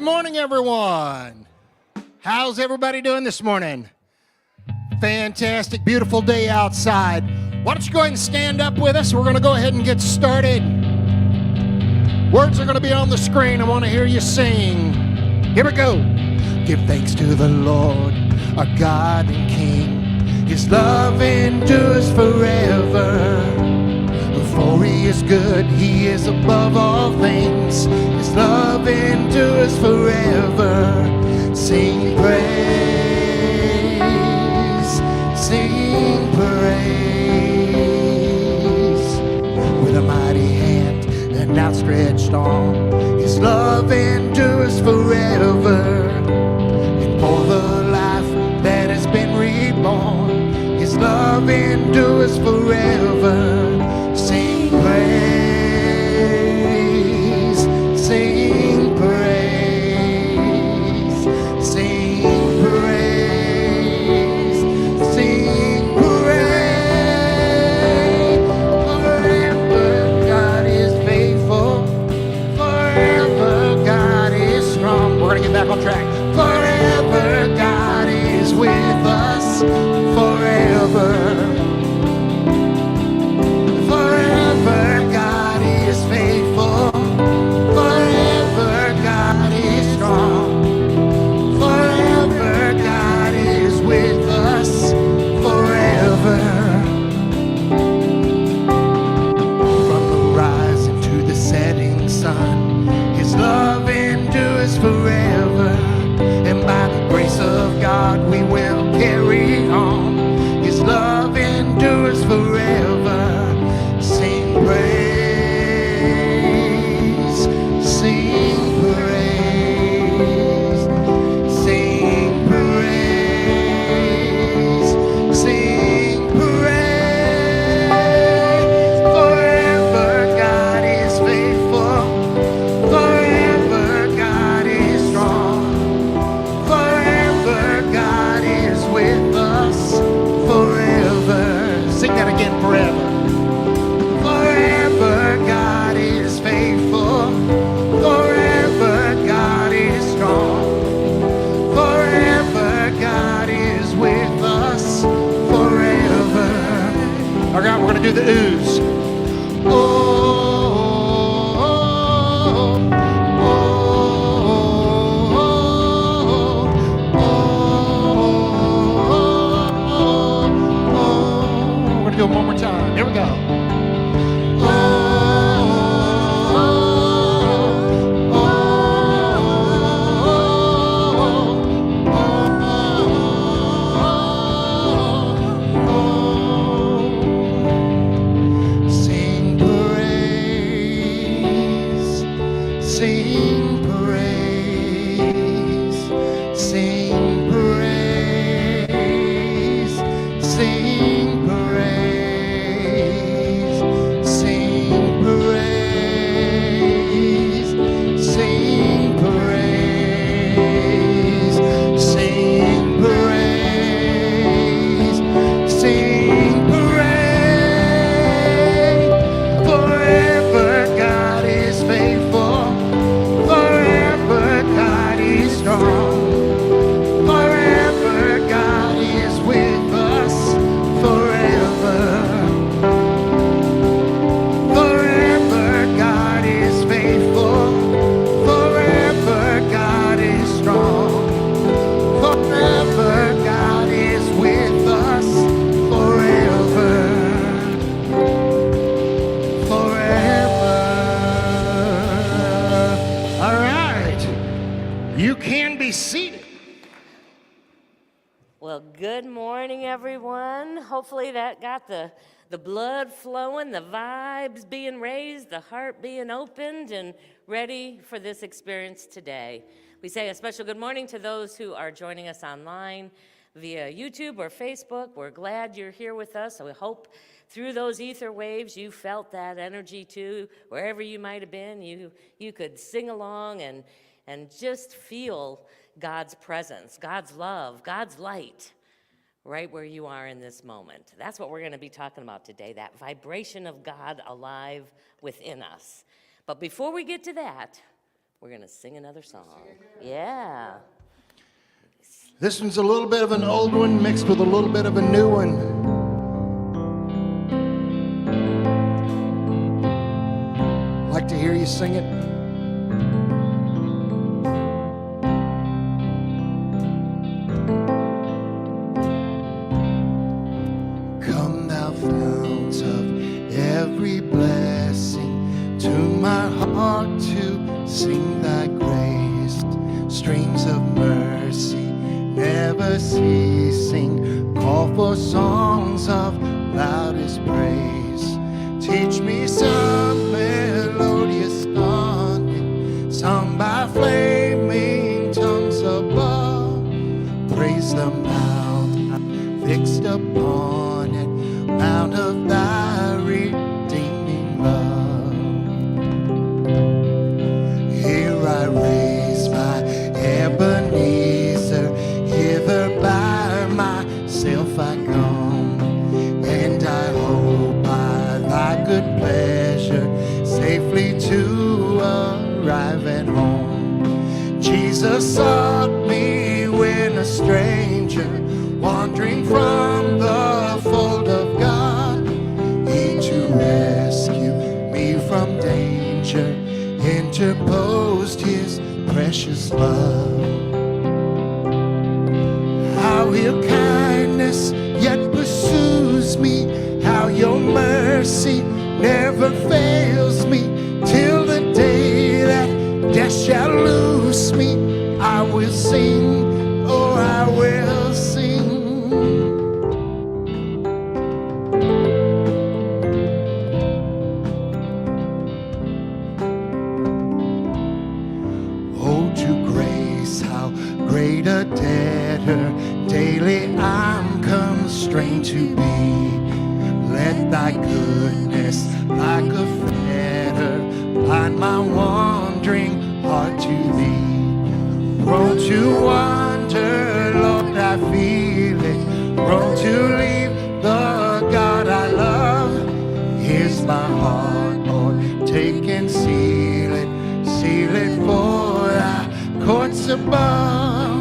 Good morning, everyone. How's everybody doing this morning? Fantastic, beautiful day outside. Why don't you go ahead and stand up with us? We're going to go ahead and get started. Words are going to be on the screen. I want to hear you sing. Here we go. Give thanks to the Lord, our God and King. His love endures forever. For he is good, he is above all things. His love endures forever. Sing praise, sing praise. With a mighty hand and outstretched arm, his love endures forever. And for the life that has been reborn, his love endures forever. Sing praise, sing praise, sing praise, sing praise. Forever God is faithful, forever God is strong. We're going to get back on track. Forever God is with us, forever. Forever, and by the grace of God we will carry on. His love endures forever. Sing praise, sing praise, sing praise, sing praise. Forever God is faithful, forever God is strong, forever God is with us, forever. Sing that again, forever. Forever God is faithful, forever God is strong, forever God is with us, forever. All right, we're going to do the ooze. Do it one more time. Here we go. Sing praise, sing praise, sing praise, sing praise, sing praise, sing praise, sing praise, sing praise. Forever God is faithful, forever God is strong, forever God is with us, forever. Forever God is faithful, forever God is strong, forever God is with us, forever, forever. All right, you can be seated. Well, good morning, everyone. Hopefully that got the blood flowing, the vibes being raised, the heart being opened, and ready for this experience today. We say a special good morning to those who are joining us online via YouTube or Facebook. We're glad you're here with us. So we hope through those ether waves you felt that energy too. Wherever you might have been, you could sing along and just feel God's presence, God's love, God's light right where you are in this moment. That's what we're going to be talking about today, that vibration of God alive within us. But before we get to that, We're going to sing another song. Yeah. This one's a little bit of an old one mixed with a little bit of a new one. Like to hear you sing it. Come thou fount of every blessing, tune my heart to sing thy grace. Streams of mercy never ceasing, call for songs of loudest praise. Teach me some melodious song, sung by flaming tongues above. Praise the mount I'm fixed upon it, mount of thy redeeming love. Here I raise my Ebenezer, hither by myself I come, and I hope by thy good pleasure safely to arrive at home. Jesus sought me when a stranger, wandering from the fold of God, he to rescue me from danger interposed his precious love. How your kindness yet pursues me, how your mercy never fails me, till the day that death shall loose me. I will sing, oh I will sing. Oh, to grace, how great a debtor daily I'm constrained to be. Let thy goodness like a fetter bind my wandering heart to thee. Prone to wander, Lord, I feel it. Prone to leave the God I love. Here's my heart, Lord, take and seal it for thy courts above.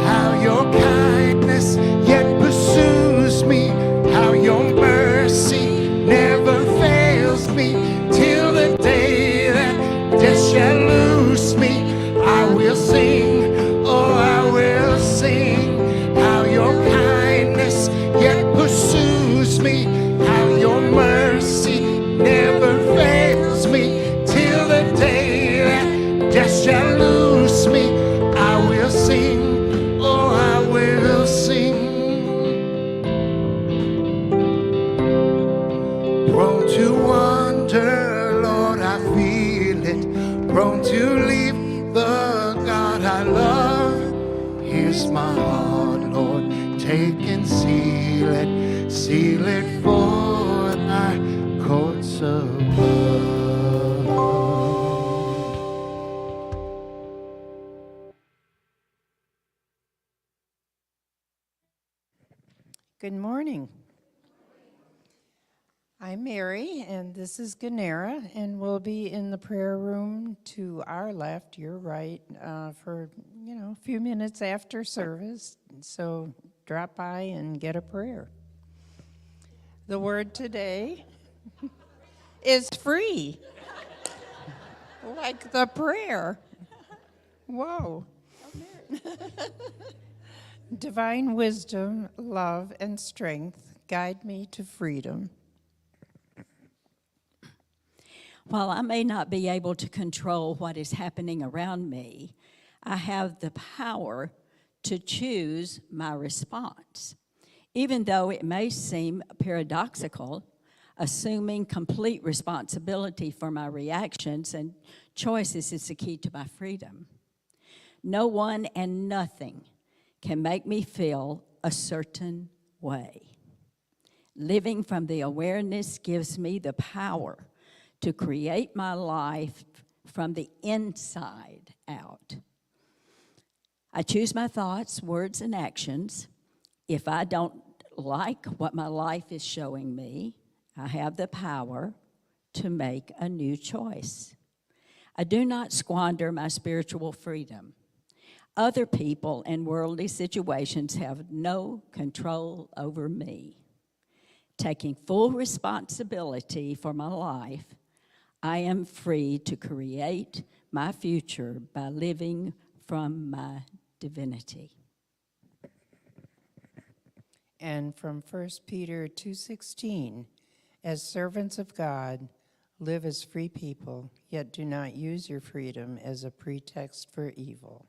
How your kindness yet pursues me, how your mercy never fails me, till the day that death shall loose me. I will sing, oh I will sing, how your kindness yet pursues me, how your mercy never fails me, till the day that death shall loose me. I will sing, oh I will sing. Prone to wander, Lord, I feel it. Prone to leave the God I love. Here's my heart, Lord, take and seal it for thy courts above. Good morning. I'm Mary, and this is Ganera, and we'll be in the prayer room to our left, your right, for, a few minutes after service. So drop by and get a prayer. The word today is free, like the prayer. Whoa. Divine wisdom, love, and strength guide me to freedom. While I may not be able to control what is happening around me, I have the power to choose my response. Even though it may seem paradoxical, assuming complete responsibility for my reactions and choices is the key to my freedom. No one and nothing can make me feel a certain way. Living from the awareness gives me the power to create my life from the inside out. I choose my thoughts, words, and actions. If I don't like what my life is showing me, I have the power to make a new choice. I do not squander my spiritual freedom. Other people and worldly situations have no control over me. Taking full responsibility for my life, I am free to create my future by living from my divinity. And from 1 Peter 2:16, as servants of God, live as free people, yet do not use your freedom as a pretext for evil.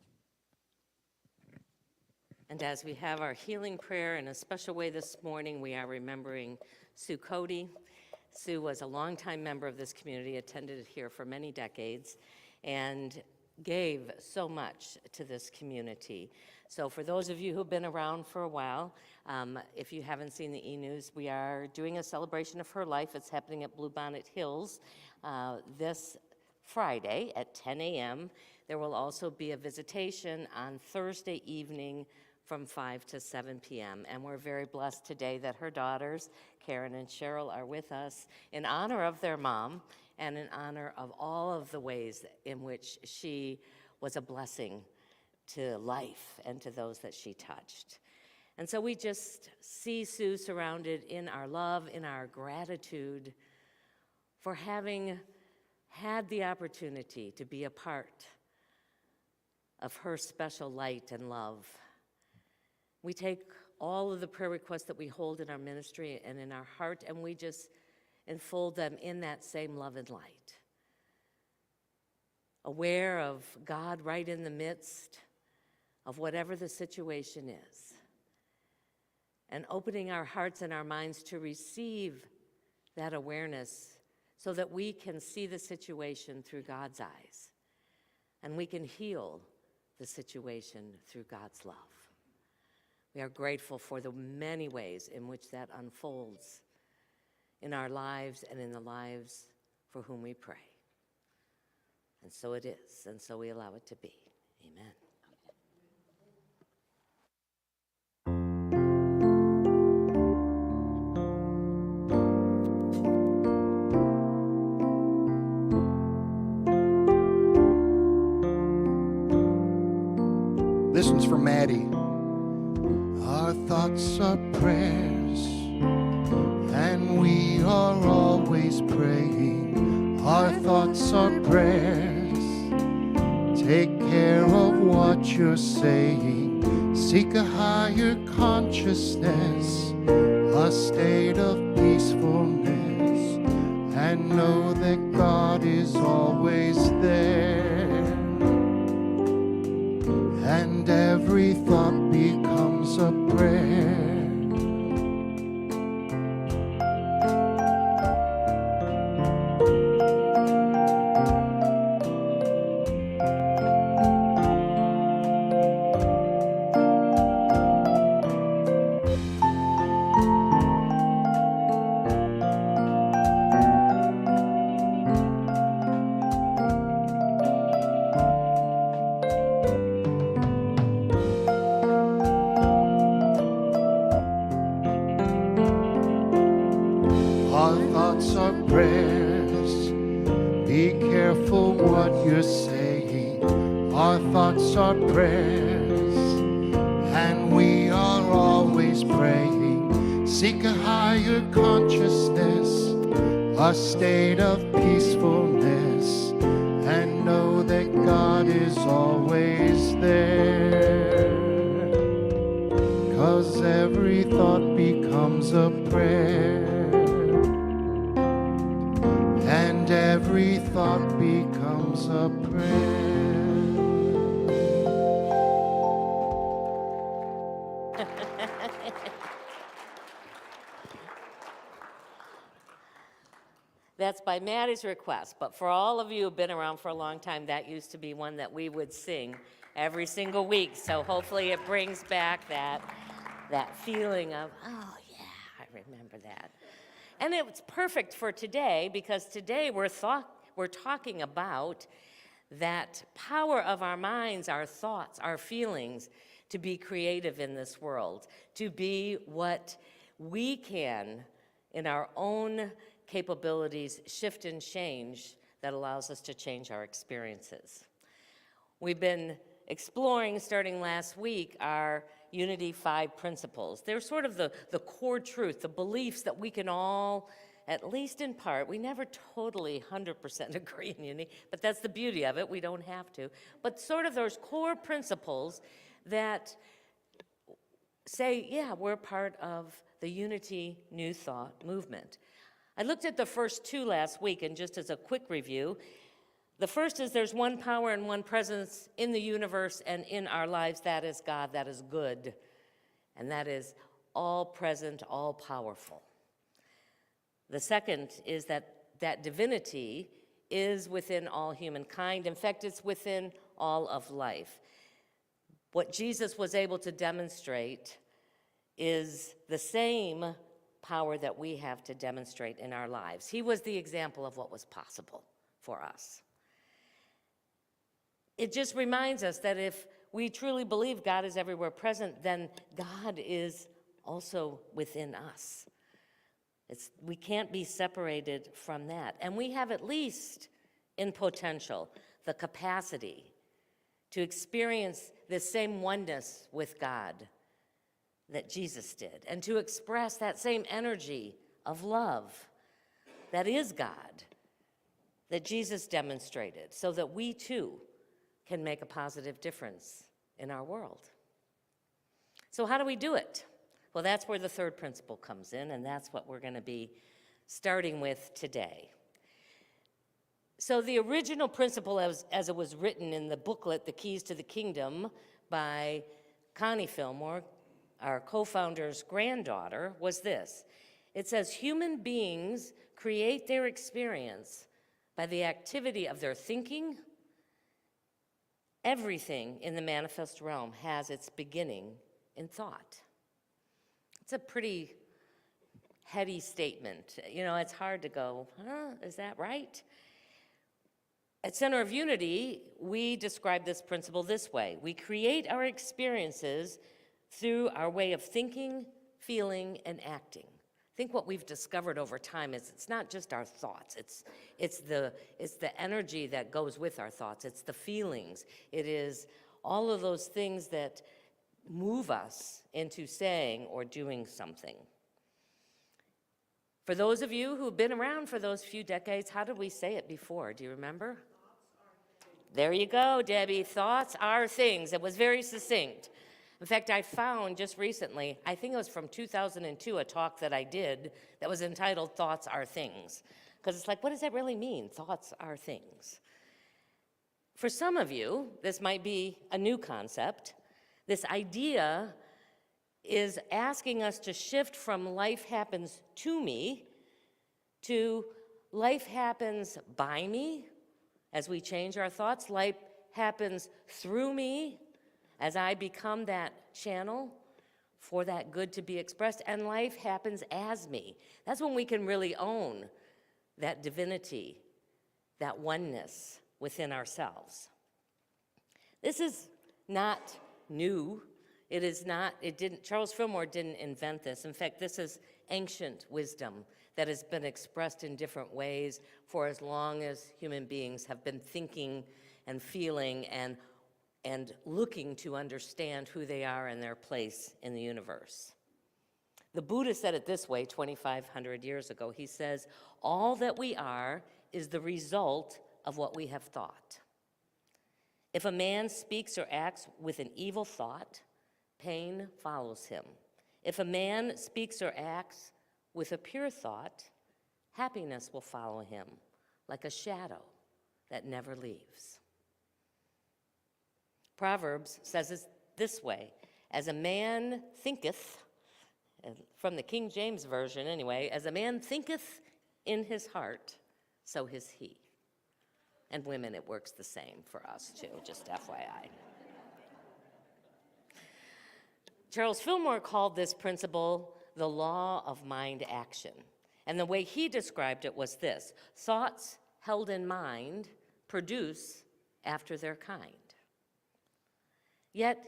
And as we have our healing prayer in a special way this morning, we are remembering Sue Cody. Sue was a longtime member of this community, attended it here for many decades, and gave so much to this community. So for those of you who've been around for a while, if you haven't seen the e-news, we are doing a celebration of her life. It's happening at Bluebonnet Hills this Friday at 10 a.m. There will also be a visitation on Thursday evening from 5 to 7 p.m. And we're very blessed today that her daughters, Karen and Cheryl, are with us in honor of their mom and in honor of all of the ways in which she was a blessing to life and to those that she touched. And so we just see Sue surrounded in our love, in our gratitude for having had the opportunity to be a part of her special light and love. We take all of the prayer requests that we hold in our ministry and in our heart, and we just enfold them in that same love and light. Aware of God right in the midst of whatever the situation is, and opening our hearts and our minds to receive that awareness so that we can see the situation through God's eyes, and we can heal the situation through God's love. We are grateful for the many ways in which that unfolds in our lives and in the lives for whom we pray. And so it is, and so we allow it to be. Amen. This one's for Maddie. Our thoughts are prayers, and we are always praying. Our thoughts are prayers. Take care of what you're saying. Seek a higher consciousness, a state of peacefulness, and know that God is always there. And every thought becomes a prayer. Our thoughts are prayers. Be careful what you're saying. Our thoughts are prayers, and we are always praying. Seek a higher consciousness, a state of peacefulness, and know that God is always there. 'Cause every thought becomes a prayer. And every thought becomes a prayer. That's by Maddie's request, but for all of you who've been around for a long time, that used to be one that we would sing every single week. So hopefully it brings back that feeling of, oh yeah, I remember that. And it's perfect for today, because today we're talking about that power of our minds, our thoughts, our feelings, to be creative in this world, to be what we can, in our own capabilities, shift and change that allows us to change our experiences. We've been exploring, starting last week, our Unity 5 principles. They're sort of the core truth, the beliefs that we can all, at least in part, we never totally 100% agree in Unity, but that's the beauty of it, we don't have to. But sort of those core principles that say, yeah, we're part of the Unity New Thought movement. I looked at the first two last week, and just as a quick review, the first is there's one power and one presence in the universe and in our lives. That is God, that is good, and that is all present, all powerful. The second is that divinity is within all humankind. In fact, it's within all of life. What Jesus was able to demonstrate is the same power that we have to demonstrate in our lives. He was the example of what was possible for us. It just reminds us that if we truly believe God is everywhere present, then God is also within us. We can't be separated from that. And we have, at least in potential, the capacity to experience this same oneness with God that Jesus did, and to express that same energy of love that is God, that Jesus demonstrated, so that we too can make a positive difference in our world. So how do we do it? Well, that's where the third principle comes in, and that's what we're going to be starting with today. So the original principle, as it was written in the booklet, The Keys to the Kingdom, by Connie Fillmore, our co-founder's granddaughter, was this. It says, human beings create their experience by the activity of their thinking. Everything in the manifest realm has its beginning in thought. It's a pretty heady statement. You know, it's hard to go, is that right? At Center of Unity, we describe this principle this way. We create our experiences through our way of thinking, feeling, and acting. I think what we've discovered over time is it's not just our thoughts. It's the energy that goes with our thoughts. It's the feelings. It is all of those things that move us into saying or doing something. For those of you who've been around for those few decades, how did we say it before? Do you remember? There you go, Debbie. Thoughts are things. It was very succinct. In fact, I found just recently, I think it was from 2002, a talk that I did that was entitled Thoughts Are Things. Because it's like, what does that really mean? Thoughts are things. For some of you, this might be a new concept. This idea is asking us to shift from life happens to me to life happens by me as we change our thoughts. Life happens through me as I become that channel for that good to be expressed, and life happens as me. That's when we can really own that divinity, that oneness within ourselves. This is not new. Charles Fillmore didn't invent this. In fact, this is ancient wisdom that has been expressed in different ways for as long as human beings have been thinking and feeling and looking to understand who they are and their place in the universe. The Buddha said it this way 2,500 years ago. He says, all that we are is the result of what we have thought. If a man speaks or acts with an evil thought, pain follows him. If a man speaks or acts with a pure thought, happiness will follow him like a shadow that never leaves. Proverbs says it this way, as a man thinketh, from the King James Version anyway, as a man thinketh in his heart, so is he. And women, it works the same for us too, just FYI. Charles Fillmore called this principle the law of mind action. And the way he described it was this: thoughts held in mind produce after their kind. Yet,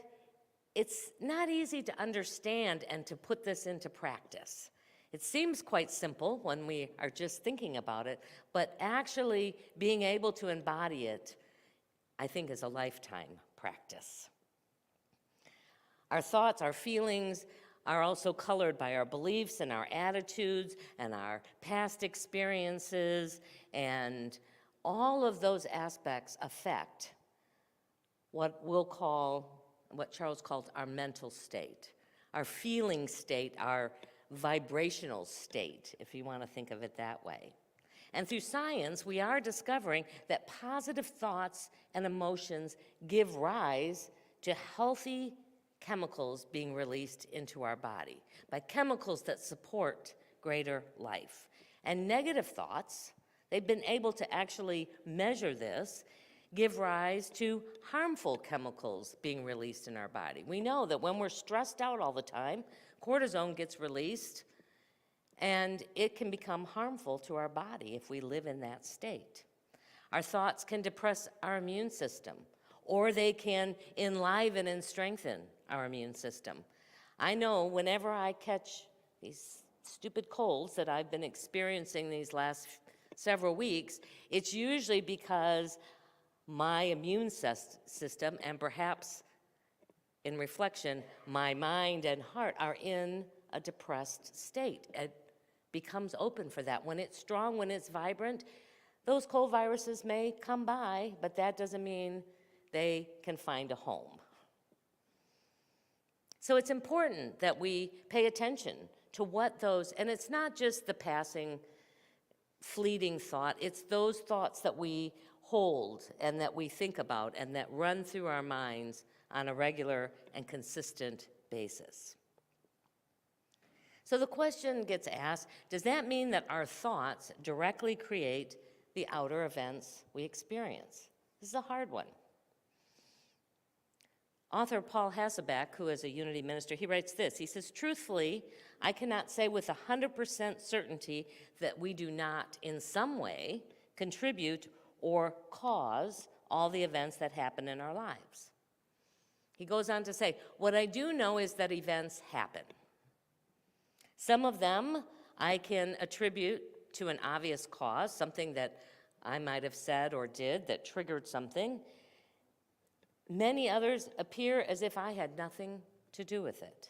it's not easy to understand and to put this into practice. It seems quite simple when we are just thinking about it, but actually being able to embody it, I think, is a lifetime practice. Our thoughts, our feelings are also colored by our beliefs and our attitudes and our past experiences, and all of those aspects affect what Charles called our mental state, our feeling state, our vibrational state, if you want to think of it that way. And through science, we are discovering that positive thoughts and emotions give rise to healthy chemicals being released into our body, by chemicals that support greater life. And negative thoughts, they've been able to actually measure this, give rise to harmful chemicals being released in our body. We know that when we're stressed out all the time, cortisone gets released, and it can become harmful to our body if we live in that state. Our thoughts can depress our immune system, or they can enliven and strengthen our immune system. I know whenever I catch these stupid colds that I've been experiencing these last several weeks, it's usually because my immune system, and perhaps in reflection, my mind and heart are in a depressed state. It becomes open for that. When it's strong, when it's vibrant, those cold viruses may come by, but that doesn't mean they can find a home. So it's important that we pay attention to what those, and it's not just the passing, fleeting thought, it's those thoughts that we hold and that we think about and that run through our minds on a regular and consistent basis. So the question gets asked, does that mean that our thoughts directly create the outer events we experience? This is a hard one. Author Paul Hasselbeck, who is a Unity minister, he writes this. He says, truthfully, I cannot say with 100% certainty that we do not, in some way, contribute or cause all the events that happen in our lives. He goes on to say, what I do know is that events happen. Some of them I can attribute to an obvious cause, something that I might have said or did that triggered something. Many others appear as if I had nothing to do with it.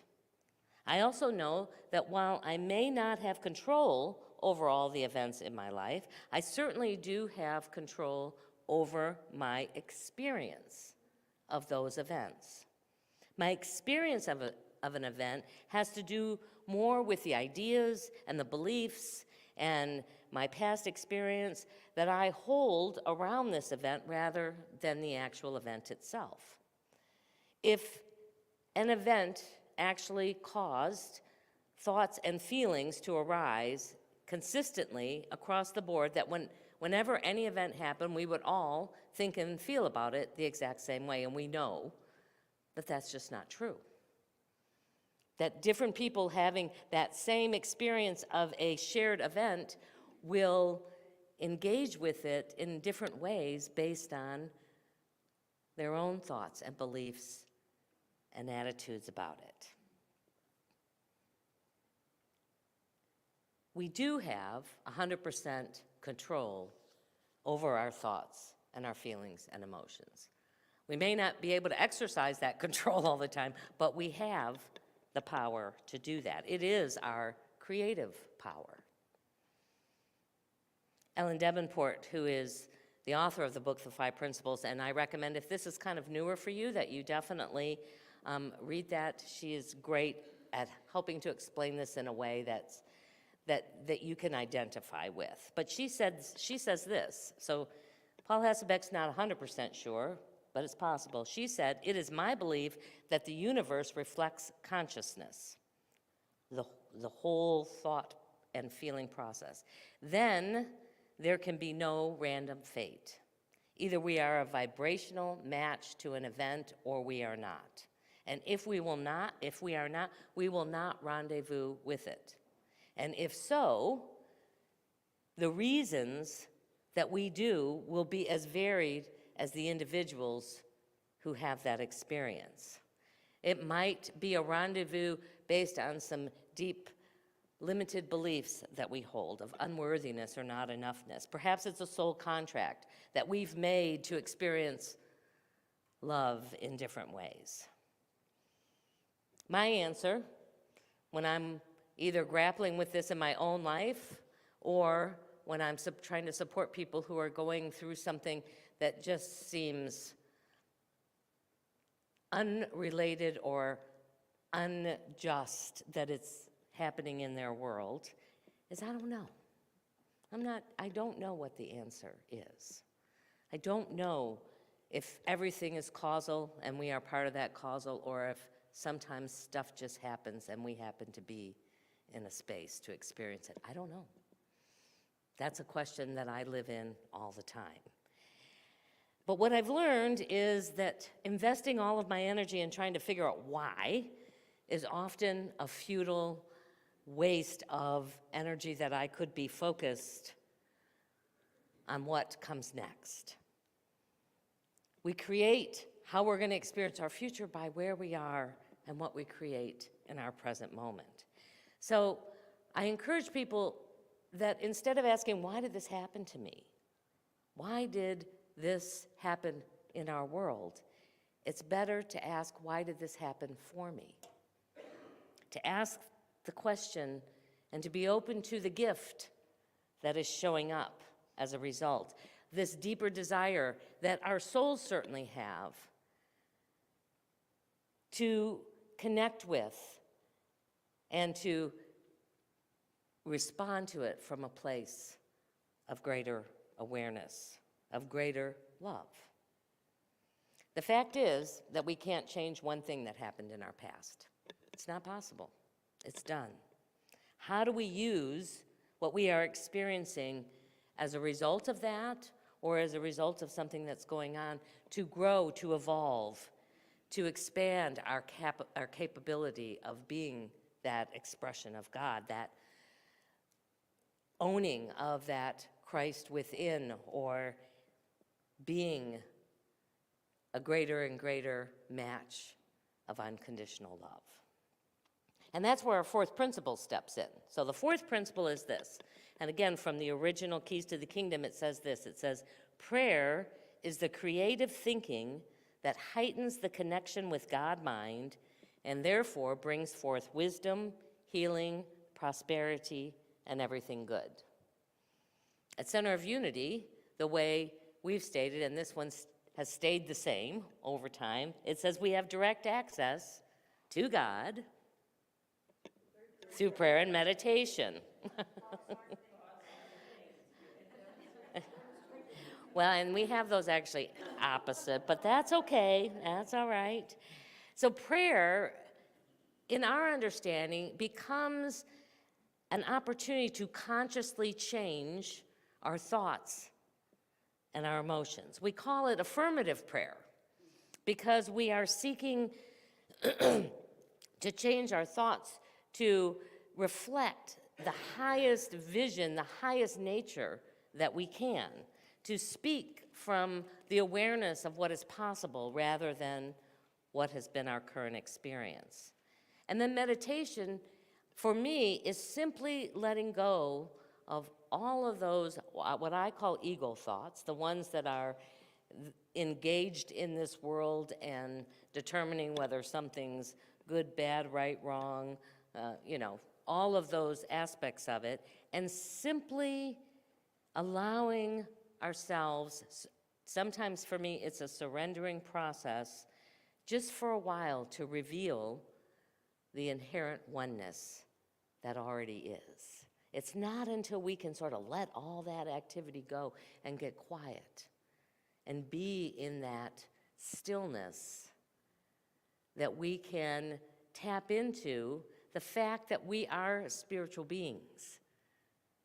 I also know that while I may not have control over all the events in my life, I certainly do have control over my experience of those events. My experience of an event has to do more with the ideas and the beliefs and my past experience that I hold around this event rather than the actual event itself. If an event actually caused thoughts and feelings to arise consistently across the board, that whenever any event happened, we would all think and feel about it the exact same way, and we know that that's just not true. That different people having that same experience of a shared event will engage with it in different ways based on their own thoughts and beliefs and attitudes about it. We do have 100% control over our thoughts and our feelings and emotions. We may not be able to exercise that control all the time, but we have the power to do that. It is our creative power. Ellen Davenport, who is the author of the book, The Five Principles, and I recommend if this is kind of newer for you, that you definitely read that. She is great at helping to explain this in a way that you can identify with. But she says this, so Paul Hasselbeck's not 100% sure, but it's possible. She said, it is my belief that the universe reflects consciousness, the whole thought and feeling process. Then there can be no random fate. Either we are a vibrational match to an event or we are not. And if we are not, we will not rendezvous with it. And if so, the reasons that we do will be as varied as the individuals who have that experience. It might be a rendezvous based on some deep limited beliefs that we hold of unworthiness or not enoughness. Perhaps it's a soul contract that we've made to experience love in different ways. My answer, when I'm either grappling with this in my own life or when I'm trying to support people who are going through something that just seems unrelated or unjust that it's happening in their world, is I don't know. I don't know what the answer is. I don't know if everything is causal and we are part of that causal, or if sometimes stuff just happens and we happen to be in a space to experience it. I don't know. That's a question that I live in all the time. But what I've learned is that investing all of my energy in trying to figure out why is often a futile waste of energy that I could be focused on what comes next. We create how we're going to experience our future by where we are and what we create in our present moment. So I encourage people that instead of asking, why did this happen to me? Why did this happen in our world? It's better to ask, why did this happen for me? To ask the question and to be open to the gift that is showing up as a result. This deeper desire that our souls certainly have to connect with and to respond to it from a place of greater awareness, of greater love. The fact is that we can't change one thing that happened in our past. It's not possible. It's done. How do we use what we are experiencing as a result of that, or as a result of something that's going on, to grow, to evolve, to expand our capability of being that expression of God, that owning of that Christ within, or being a greater and greater match of unconditional love. And that's where our fourth principle steps in. So the fourth principle is this. And again, from the original Keys to the Kingdom, it says this. It says, prayer is the creative thinking that heightens the connection with God-mind and therefore brings forth wisdom, healing, prosperity, and everything good. At Center of Unity, the way we've stated, and this one has stayed the same over time, it says we have direct access to God through prayer and meditation. Well, and we have those actually opposite, but that's okay. That's all right. So prayer, in our understanding, becomes an opportunity to consciously change our thoughts and our emotions. We call it affirmative prayer because we are seeking to change our thoughts to reflect the highest vision, the highest nature that we can, to speak from the awareness of what is possible rather than what has been our current experience. And then meditation, for me, is simply letting go of all of those, what I call ego thoughts, the ones that are engaged in this world and determining whether something's good, bad, right, wrong, all of those aspects of it, and simply allowing ourselves, sometimes for me it's a surrendering process, just for a while to reveal the inherent oneness that already is. It's not until we can sort of let all that activity go and get quiet and be in that stillness that we can tap into the fact that we are spiritual beings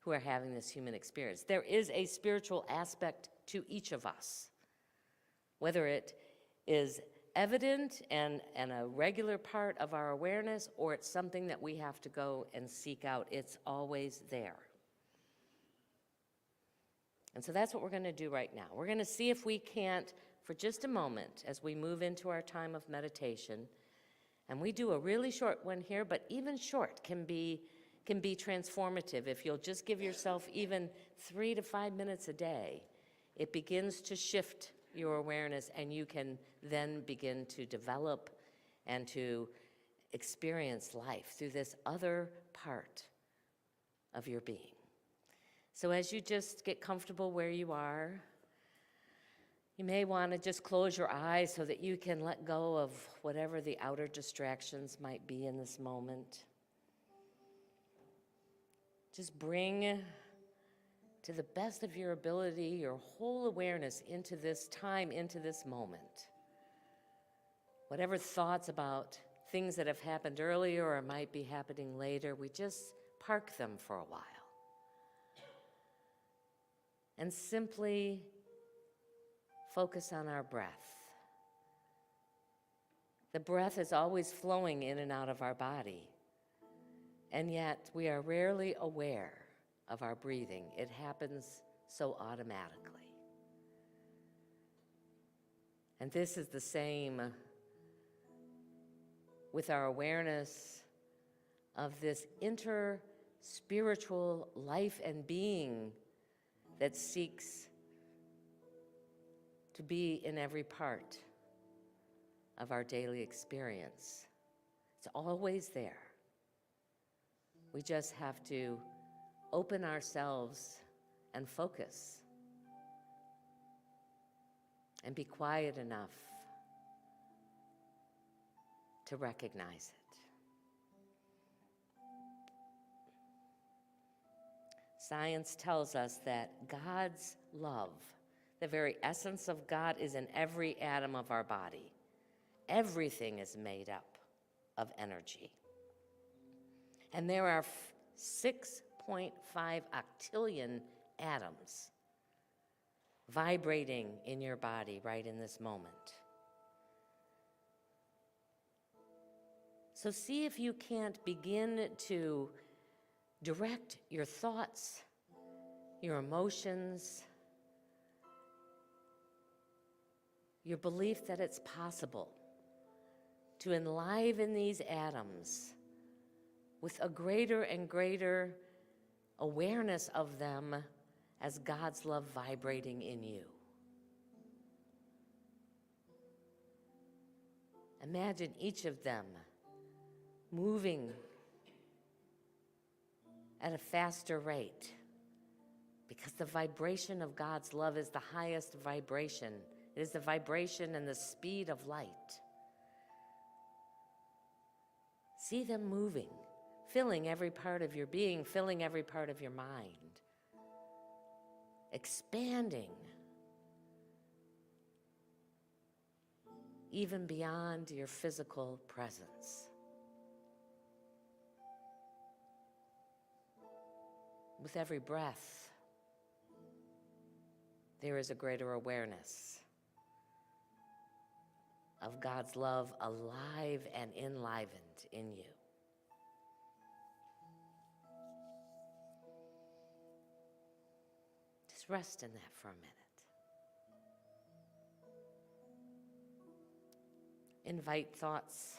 who are having this human experience. There is a spiritual aspect to each of us, whether it is evident and a regular part of our awareness, or it's something that we have to go and seek out. It's always there. And so that's what we're going to do right now. We're going to see if we can't, for just a moment, as we move into our time of meditation, and we do a really short one here, but even short can can be transformative. If you'll just give yourself even 3 to 5 minutes a day, it begins to shift your awareness, and you can then begin to develop and to experience life through this other part of your being. So as you just get comfortable where you are, you may want to just close your eyes so that you can let go of whatever the outer distractions might be in this moment. Just bring, to the best of your ability, your whole awareness into this time, into this moment. Whatever thoughts about things that have happened earlier or might be happening later, we just park them for a while. And simply focus on our breath. The breath is always flowing in and out of our body, and yet we are rarely aware of our breathing. It happens so automatically. And this is the same with our awareness of this inter-spiritual life and being that seeks to be in every part of our daily experience. It's always there. We just have to open ourselves and focus and be quiet enough to recognize it. Science tells us that God's love, the very essence of God, is in every atom of our body. Everything is made up of energy. And there are 6.5 octillion atoms vibrating in your body right in this moment. So see if you can't begin to direct your thoughts, your emotions, your belief that it's possible to enliven these atoms with a greater and greater awareness of them as God's love vibrating in you. Imagine each of them moving at a faster rate, because the vibration of God's love is the highest vibration. It is the vibration and the speed of light. See them moving, filling every part of your being, filling every part of your mind, expanding even beyond your physical presence. With every breath, there is a greater awareness of God's love alive and enlivened in you. Just rest in that for a minute. Invite thoughts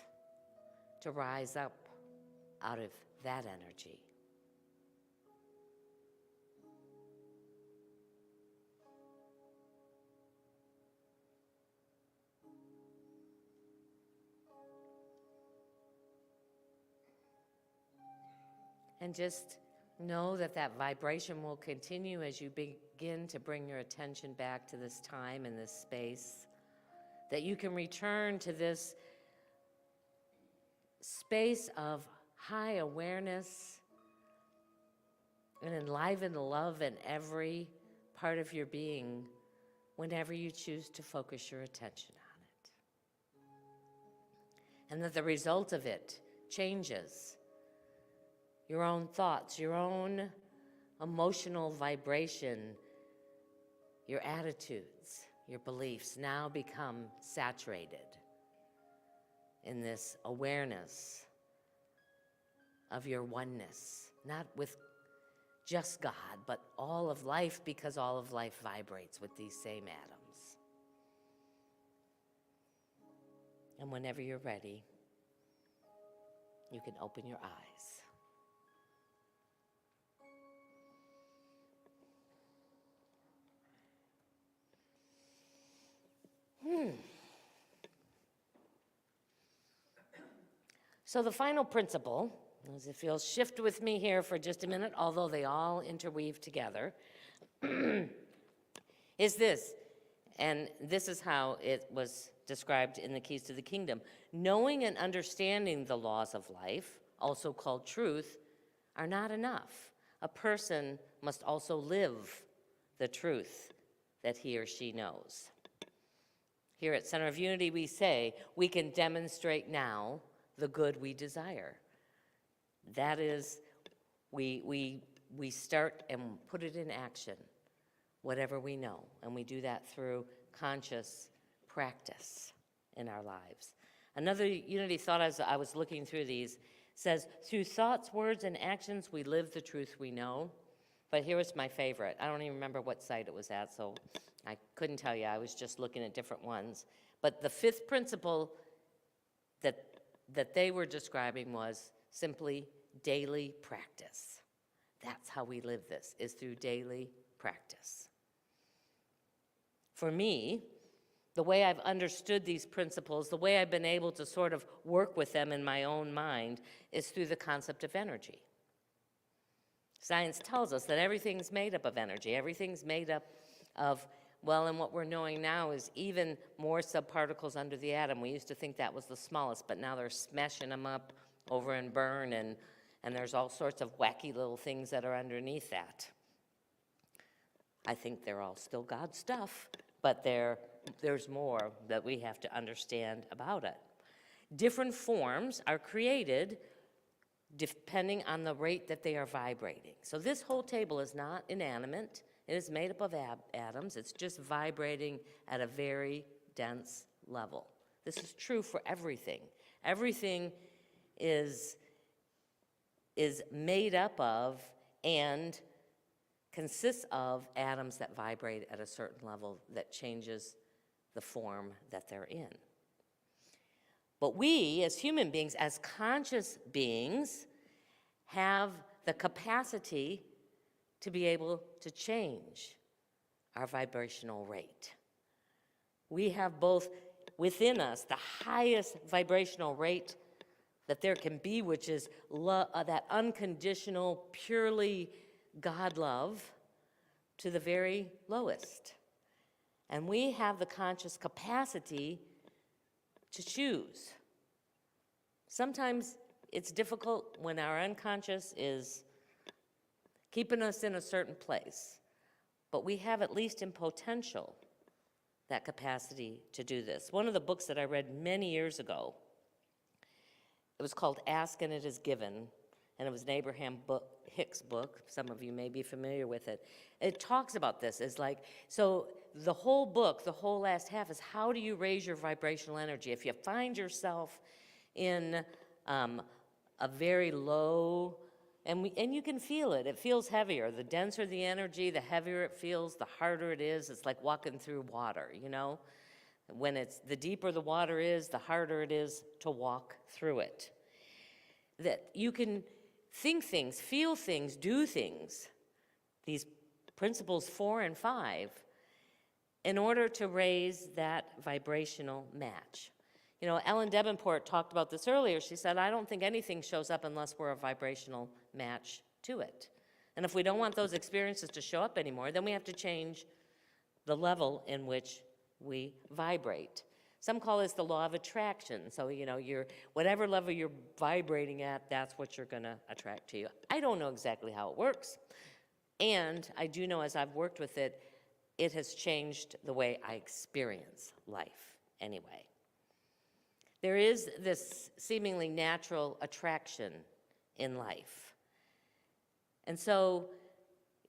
to rise up out of that energy. And just know that that vibration will continue as you begin to bring your attention back to this time and this space, that you can return to this space of high awareness and enlivened love in every part of your being whenever you choose to focus your attention on it. And that the result of it changes your own thoughts, your own emotional vibration, your attitudes, your beliefs now become saturated in this awareness of your oneness, not with just God, but all of life, because all of life vibrates with these same atoms. And whenever you're ready, you can open your eyes. So the final principle, as if you'll shift with me here for just a minute, although they all interweave together, is this, and this is how it was described in the Keys to the Kingdom. Knowing and understanding the laws of life, also called truth, are not enough. A person must also live the truth that he or she knows. Here at Center of Unity, we say, we can demonstrate now the good we desire. That is, we start and put it in action, whatever we know, and we do that through conscious practice in our lives. Another Unity thought as I was looking through these says, through thoughts, words, and actions, we live the truth we know. But here was my favorite. I don't even remember what site it was at, so I couldn't tell you. I was just looking at different ones. But the fifth principle that they were describing was simply daily practice. That's how we live this, is through daily practice. For me, the way I've understood these principles, the way I've been able to sort of work with them in my own mind, is through the concept of energy. Science tells us that everything's made up of energy. Everything's made up of, well, and what we're knowing now is even more subparticles under the atom. We used to think that was the smallest, but now they're smashing them up over in Bern, and there's all sorts of wacky little things that are underneath that. I think they're all still God stuff, but there's more that we have to understand about it. Different forms are created depending on the rate that they are vibrating. So this whole table is not inanimate. It is made up of atoms. It's just vibrating at a very dense level. This is true for everything. Everything is made up of and consists of atoms that vibrate at a certain level that changes the form that they're in. But we, as human beings, as conscious beings, have the capacity to be able to change our vibrational rate. We have both within us the highest vibrational rate that there can be, which is that unconditional, purely God love, to the very lowest. And we have the conscious capacity to choose. Sometimes it's difficult when our unconscious is keeping us in a certain place, but we have, at least in potential, that capacity to do this. One of the books that I read many years ago, it was called Ask and It Is Given, and it was an Abraham Hicks book. Some of you may be familiar with it. It talks about this. It's like, so the whole book, the whole last half, is how do you raise your vibrational energy? If you find yourself in a very low, and you can feel it. It feels heavier. The denser the energy, the heavier it feels, the harder it is. It's like walking through water, you know? When the deeper the water is, the harder it is to walk through it. That you can think things, feel things, do things, these principles 4 and 5, in order to raise that vibrational match. You know, Ellen Davenport talked about this earlier. She said, I don't think anything shows up unless we're a vibrational match to it. And if we don't want those experiences to show up anymore, then we have to change the level in which we vibrate. Some call this the law of attraction. So, you know, whatever level you're vibrating at, that's what you're going to attract to you. I don't know exactly how it works. And I do know, as I've worked with it, it has changed the way I experience life anyway. There is this seemingly natural attraction in life. And so,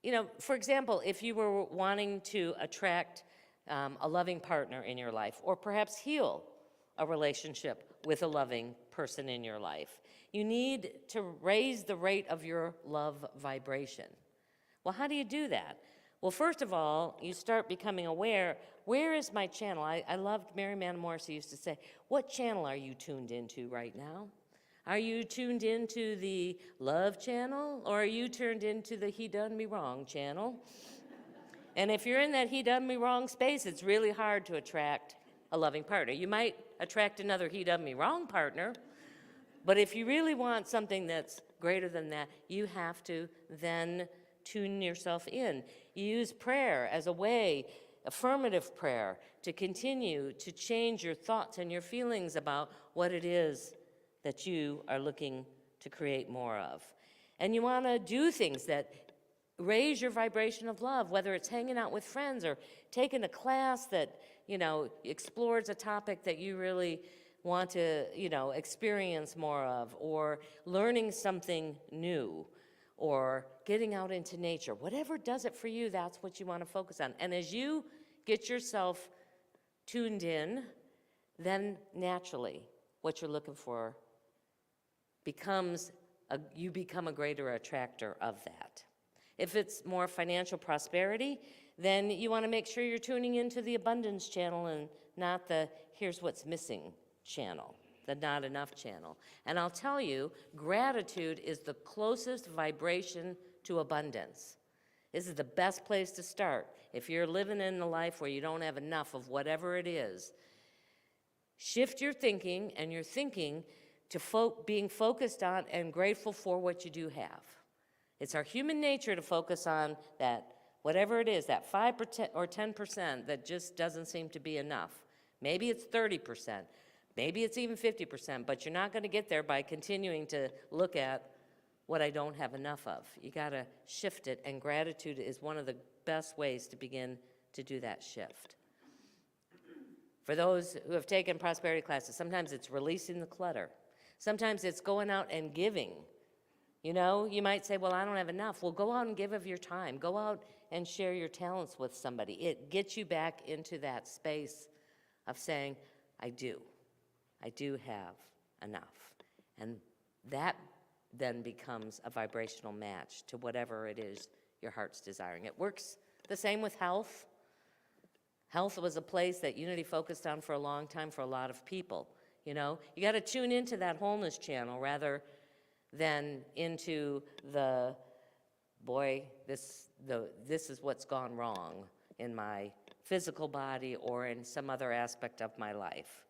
you know, for example, if you were wanting to attract a loving partner in your life, or perhaps heal a relationship with a loving person in your life, you need to raise the rate of your love vibration. Well, how do you do that? Well, first of all, you start becoming aware, where is my channel? I loved Mary Mann Morrissey used to say, what channel are you tuned into right now? Are you tuned into the love channel, or are you turned into the he done me wrong channel? And if you're in that he done me wrong space, it's really hard to attract a loving partner. You might attract another he done me wrong partner, But if you really want something that's greater than that, you have to then tune yourself in. Use prayer as a way, affirmative prayer, to continue to change your thoughts and your feelings about what it is that you are looking to create more of. And you want to do things that raise your vibration of love, whether it's hanging out with friends or taking a class that, explores a topic that you really want to, experience more of, or learning something new, or getting out into nature. Whatever does it for you, that's what you want to focus on. And as you get yourself tuned in, then naturally what you're looking for you become a greater attractor of that. If it's more financial prosperity, then you want to make sure you're tuning into the abundance channel and not the here's what's missing channel, the not enough channel. And I'll tell you, gratitude is the closest vibration to abundance. This is the best place to start. If you're living in a life where you don't have enough of whatever it is, shift your thinking and your thinking to being focused on and grateful for what you do have. It's our human nature to focus on that, whatever it is, that 5% or 10% that just doesn't seem to be enough. Maybe it's 30%, maybe it's even 50%, but you're not going to get there by continuing to look at what I don't have enough of. You got to shift it, and gratitude is one of the best ways to begin to do that shift. For those who have taken prosperity classes, sometimes it's releasing the clutter. Sometimes it's going out and giving. You might say, well, I don't have enough. Well, go out and give of your time. Go out and share your talents with somebody. It gets you back into that space of saying, I do have enough. And that then becomes a vibrational match to whatever it is your heart's desiring. It works the same with health. Health was a place that Unity focused on for a long time for a lot of people. You got to tune into that wholeness channel rather than into the, boy, this is what's gone wrong in my physical body or in some other aspect of my life.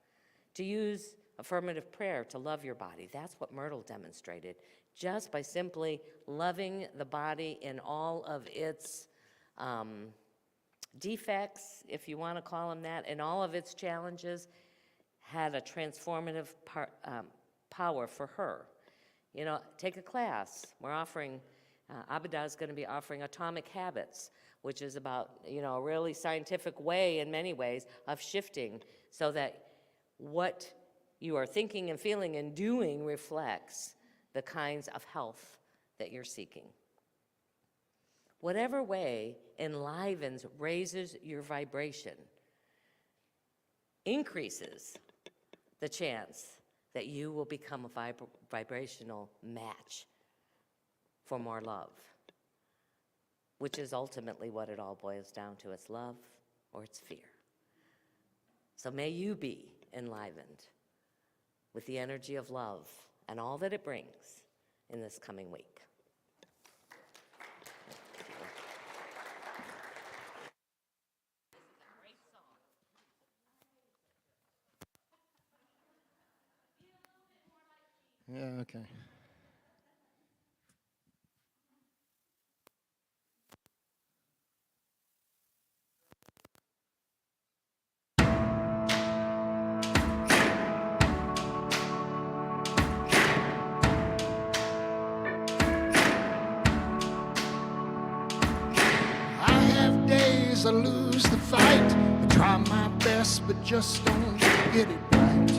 To use affirmative prayer to love your body. That's what Myrtle demonstrated. Just by simply loving the body in all of its defects, if you want to call them that, and all of its challenges, had a transformative power for her. Take a class. We're offering, Abida is going to be offering Atomic Habits, which is about, a really scientific way in many ways of shifting so that what you are thinking and feeling and doing reflects the kinds of health that you're seeking. Whatever way enlivens, raises your vibration, increases the chance that you will become a vibrational match for more love, which is ultimately what it all boils down to. It's love or it's fear. So may you be enlivened with the energy of love and all that it brings in this coming week. Yeah, okay. I have days I lose the fight. I try my best, but just don't get it right.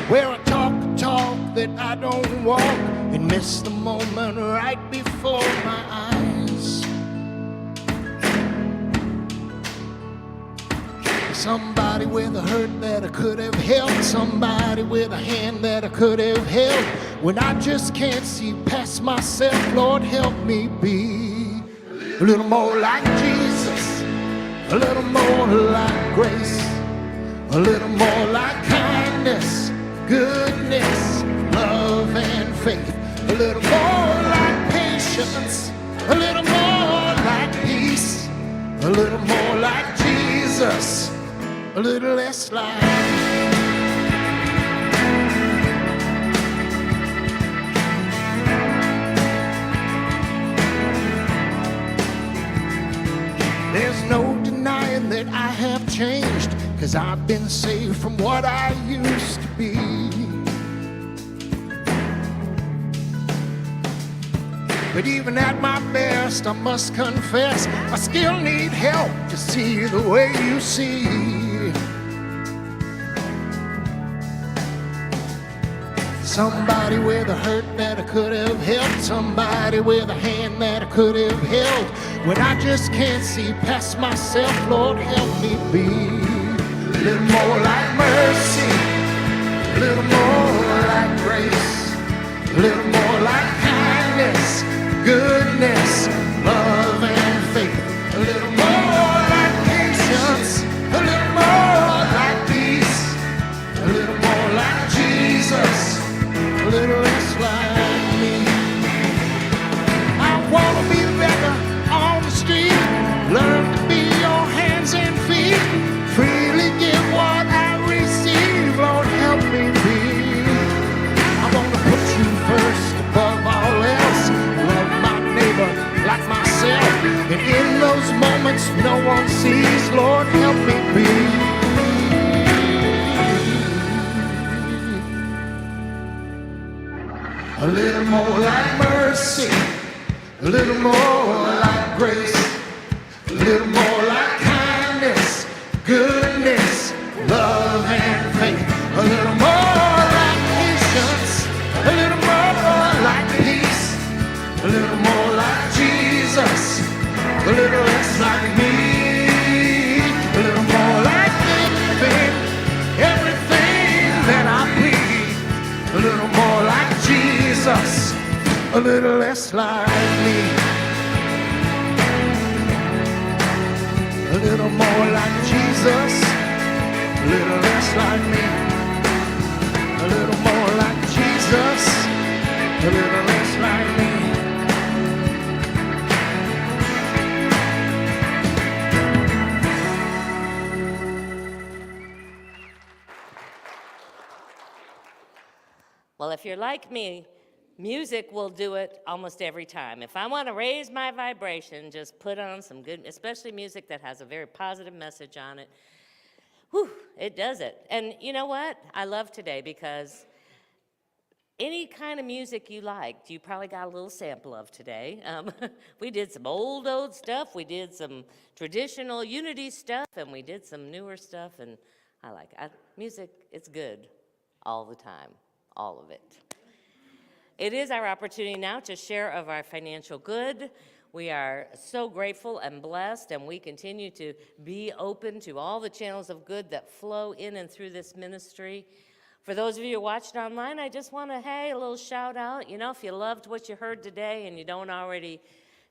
Where I talk a talk that I don't walk and miss the moment right before my eyes. Somebody with a hurt that I could have helped, somebody with a hand that I could have held. When I just can't see past myself, Lord, help me be a little more like Jesus, a little more like grace, a little more like kindness, goodness, love, and faith. A little more like patience, a little more like peace, a little more like Jesus, a little less like. There's no denying that I have changed, 'cause I've been saved from what I used to be. But even at my best, I must confess, I still need help to see the way you see. Somebody with a hurt that I could have helped, somebody with a hand that I could have held. When I just can't see past myself, Lord, help me be a little more like mercy, a little more like grace, a little more like kindness, goodness, love, and faith. A little more like patience, a little more like peace, a little more like Jesus, a little less like me. I want to be better on the street, learn to be your hands and feet, freely give what I receive. Lord, help me be. I want to put you first above all else, love my neighbor like myself, and in those moments no one sees, Lord, help me be a little more like mercy, a little more like grace, a little more like kindness, goodness, love, and faith. A little more like patience, a little more like peace, a little more like Jesus, a little less like me, a little more like giving everything that I plead, a little more like Jesus, a little less like me, a little more like Jesus, a little less like me, a little more like Jesus, a little less like me. Well, if you're like me, music will do it almost every time. If I want to raise my vibration, just put on some good, especially music that has a very positive message on it. Whew, it does it. And you know what? I love today because any kind of music you liked, you probably got a little sample of today. We did some old stuff, we did some traditional unity stuff, and we did some newer stuff, and I like it. Music, it's good all the time, all of it. It is our opportunity now to share of our financial good. We are so grateful and blessed, and we continue to be open to all the channels of good that flow in and through this ministry. For those of you who watched online, I just want to, hey, a little shout out. You know, if you loved what you heard today and you don't already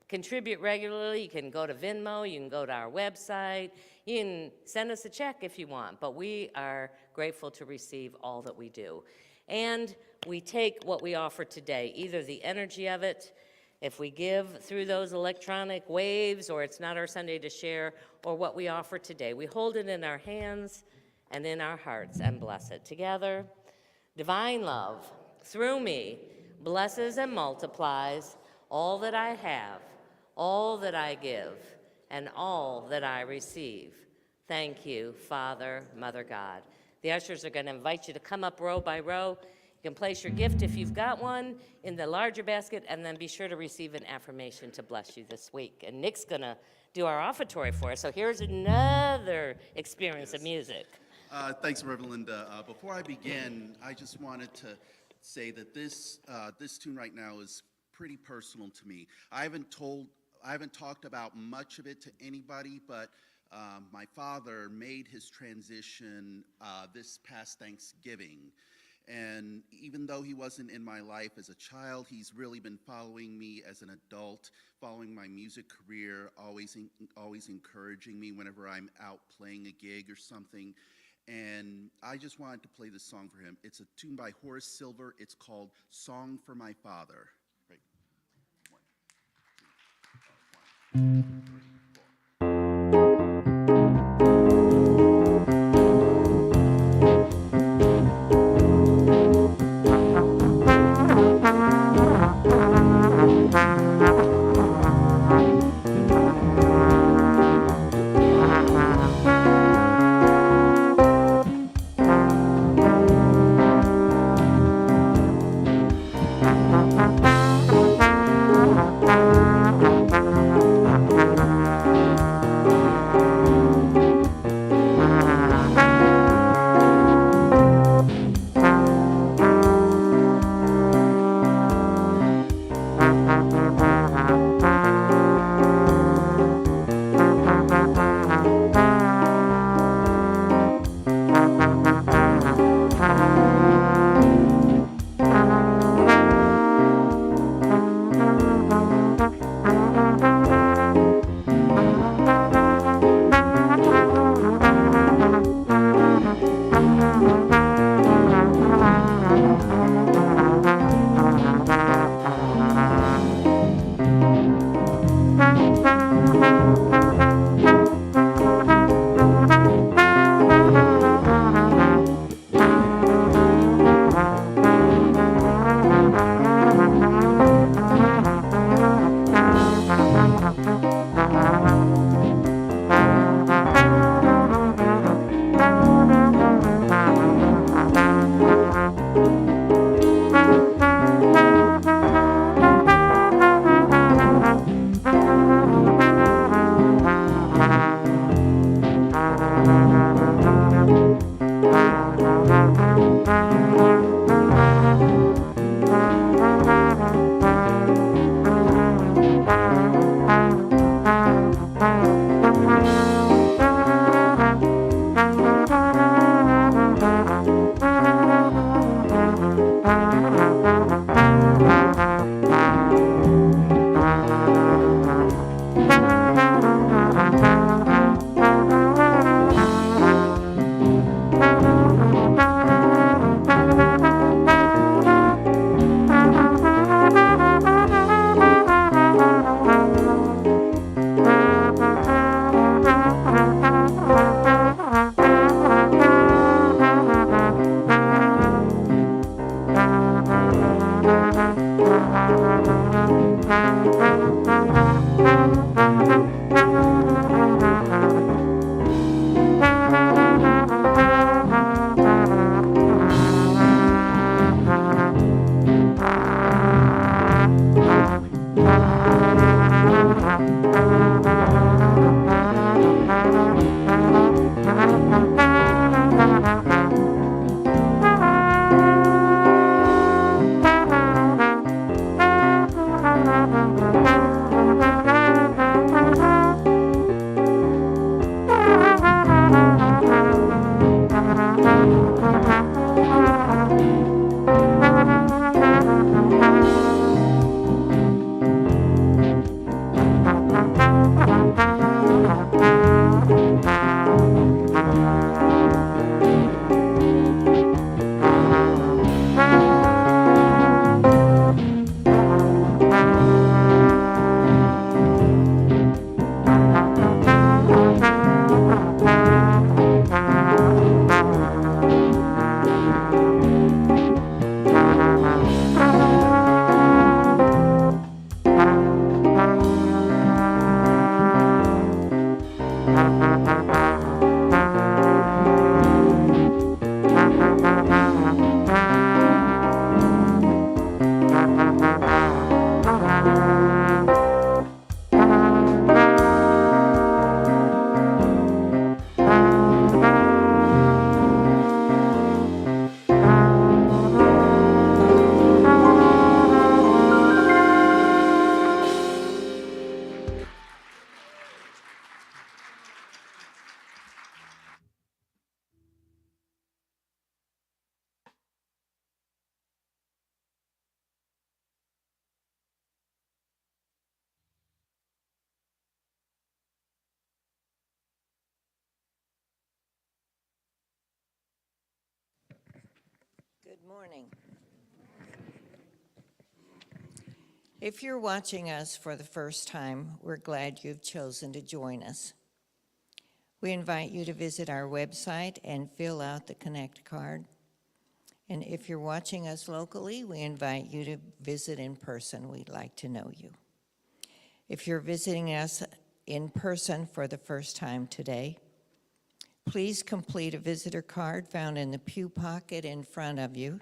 contribute regularly, you can go to Venmo, you can go to our website, you can send us a check if you want, but we are grateful to receive all that we do. And we take what we offer today, either the energy of it, if we give through those electronic waves, or it's not our Sunday to share, or what we offer today. We hold it in our hands and in our hearts and bless it together. Divine love, through me, blesses and multiplies all that I have, all that I give, and all that I receive. Thank you, Father, Mother God. The ushers are going to invite you to come up row by row. You can place your gift, if you've got one, in the larger basket, and then be sure to receive an affirmation to bless you this week. And Nick's going to do our offertory for us, so here's another experience of music. Thanks, Reverend Linda. Before I begin, I just wanted to say that this tune right now is pretty personal to me. I haven't talked about much of it to anybody, but my father made his transition this past Thanksgiving. And even though he wasn't in my life as a child, he's really been following me as an adult, following my music career, always encouraging me whenever I'm out playing a gig or something. And I just wanted to play this song for him. It's a tune by Horace Silver. It's called Song for My Father. Right. 1, 2, 3, 4. Good morning. If you're watching us for the first time, we're glad you've chosen to join us. We invite you to visit our website and fill out the Connect card. And if you're watching us locally, we invite you to visit in person. We'd like to know you. If you're visiting us in person for the first time today, please complete a visitor card found in the pew pocket in front of you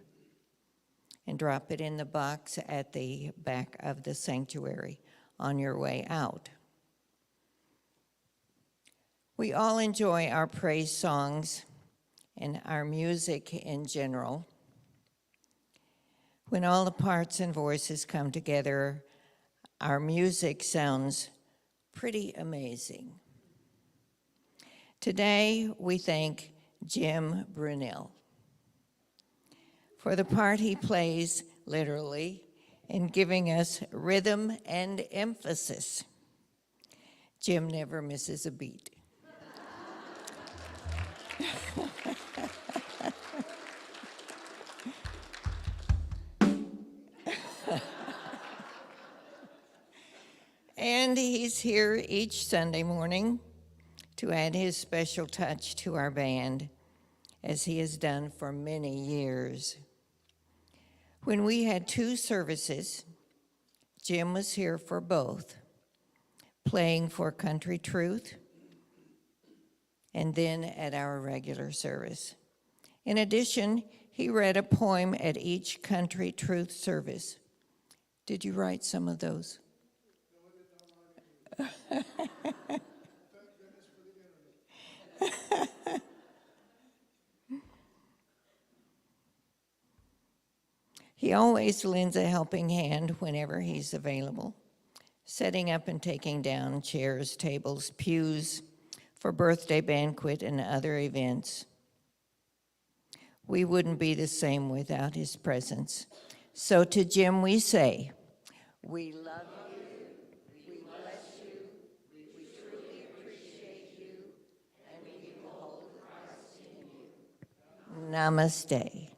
and drop it in the box at the back of the sanctuary on your way out. We all enjoy our praise songs and our music in general. When all the parts and voices come together, our music sounds pretty amazing. Today, we thank Jim Brunel for the part he plays, literally, in giving us rhythm and emphasis. Jim never misses a beat. And he's here each Sunday morning to add his special touch to our band, as he has done for many years. When we had 2 services, Jim was here for both, playing for Country Truth and then at our regular service. In addition, he read a poem at each Country Truth service. Did you write some of those? He always lends a helping hand whenever he's available, setting up and taking down chairs, tables, pews for birthday banquet and other events. We wouldn't be the same without his presence. So to Jim we say, we love you, we bless you, we truly appreciate you, and we behold Christ in you. Namaste.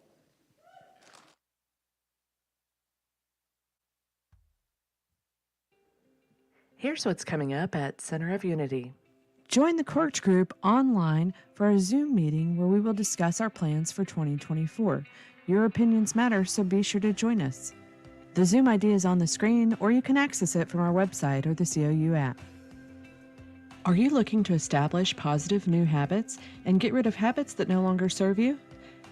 Here's what's coming up at Center of Unity. Join the Courage Group online for a Zoom meeting where we will discuss our plans for 2024. Your opinions matter, so be sure to join us. The Zoom ID is on the screen, or you can access it from our website or the COU app. Are you looking to establish positive new habits and get rid of habits that no longer serve you?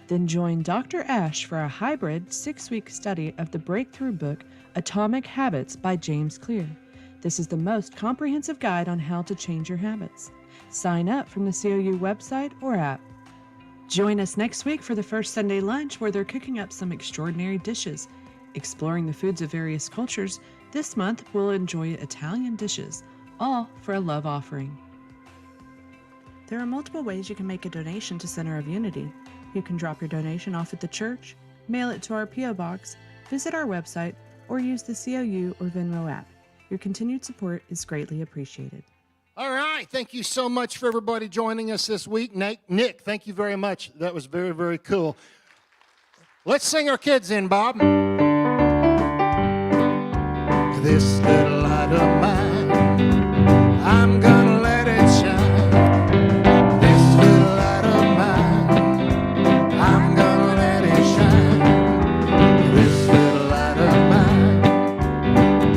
Then join Dr. Ash for a hybrid 6-week study of the breakthrough book, Atomic Habits by James Clear. This is the most comprehensive guide on how to change your habits. Sign up from the COU website or app. Join us next week for the first Sunday lunch, where they're cooking up some extraordinary dishes. Exploring the foods of various cultures, this month we'll enjoy Italian dishes, all for a love offering. There are multiple ways you can make a donation to Center of Unity. You can drop your donation off at the church, mail it to our P.O. Box, visit our website, or use the COU or Venmo app. Your continued support is greatly appreciated. All right. Thank you so much for everybody joining us this week. Nick, thank you very much. That was very, very cool. Let's sing our kids in, Bob. This little light of mine, I'm gonna let it shine. This little light of mine, I'm gonna let it shine. This little light of mine,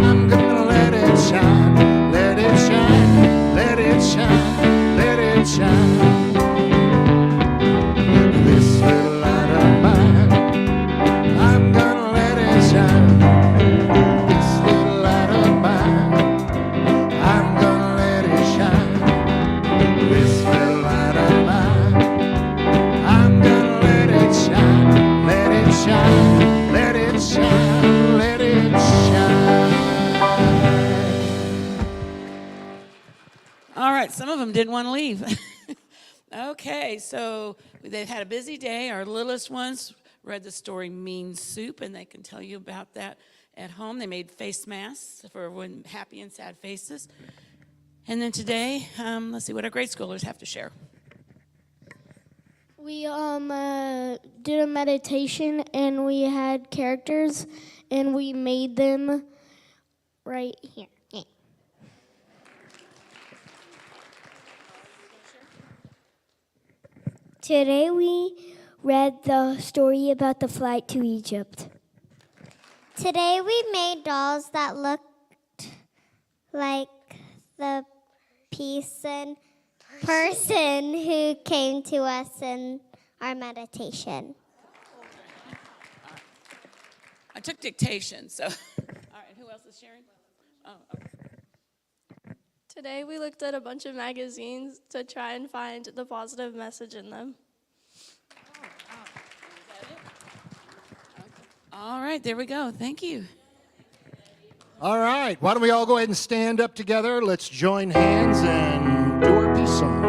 I'm gonna let it shine. Let it shine, let it shine, let it shine. This little light of mine, I'm gonna let it shine. This little light of mine, I'm gonna let it shine. This little light of mine, I'm gonna let it shine. Let it shine, let it shine, let it shine. All right, some of them didn't want to leave. Okay, so they've had a busy day. Our littlest ones read the story Mean Soup, and they can tell you about that at home. They made face masks for when happy and sad faces. And then today, let's see what our grade schoolers have to share. We did a meditation and we had characters and we made them right here. Today we read the story about the flight to Egypt. Today we made dolls that looked like the person who came to us in our meditation. I took dictation, so. All right, who else is sharing? Oh, okay. Today we looked at a bunch of magazines to try and find the positive message in them. All right, there we go. Thank you. All right, why don't we all go ahead and stand up together? Let's join hands and do our peace song.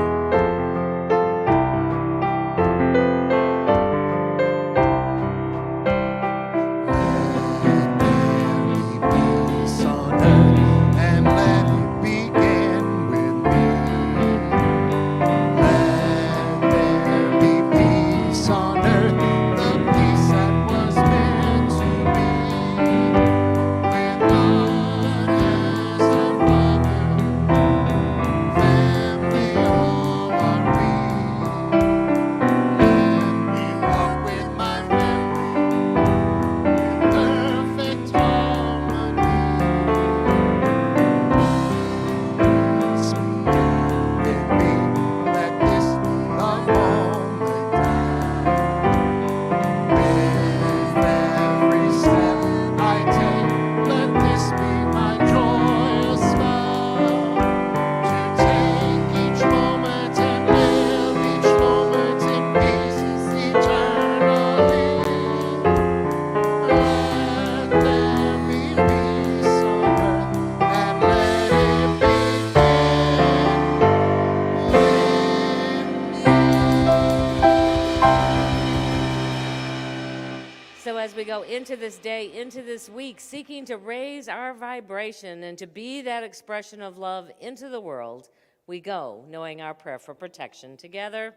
So as we go into this day, into this week, seeking to raise our vibration and to be that expression of love into the world, we go, knowing our prayer for protection together.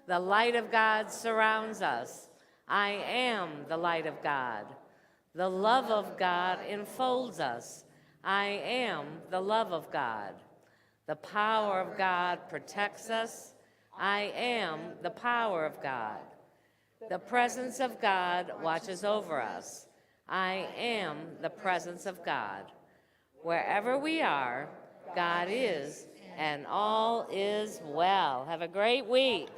The light of God surrounds us. I am the light of God. The love of God enfolds us. I am the love of God. The power of God protects us. I am the power of God. The presence of God watches over us. I am the presence of God. Wherever we are, God is, and all is well. Have a great week.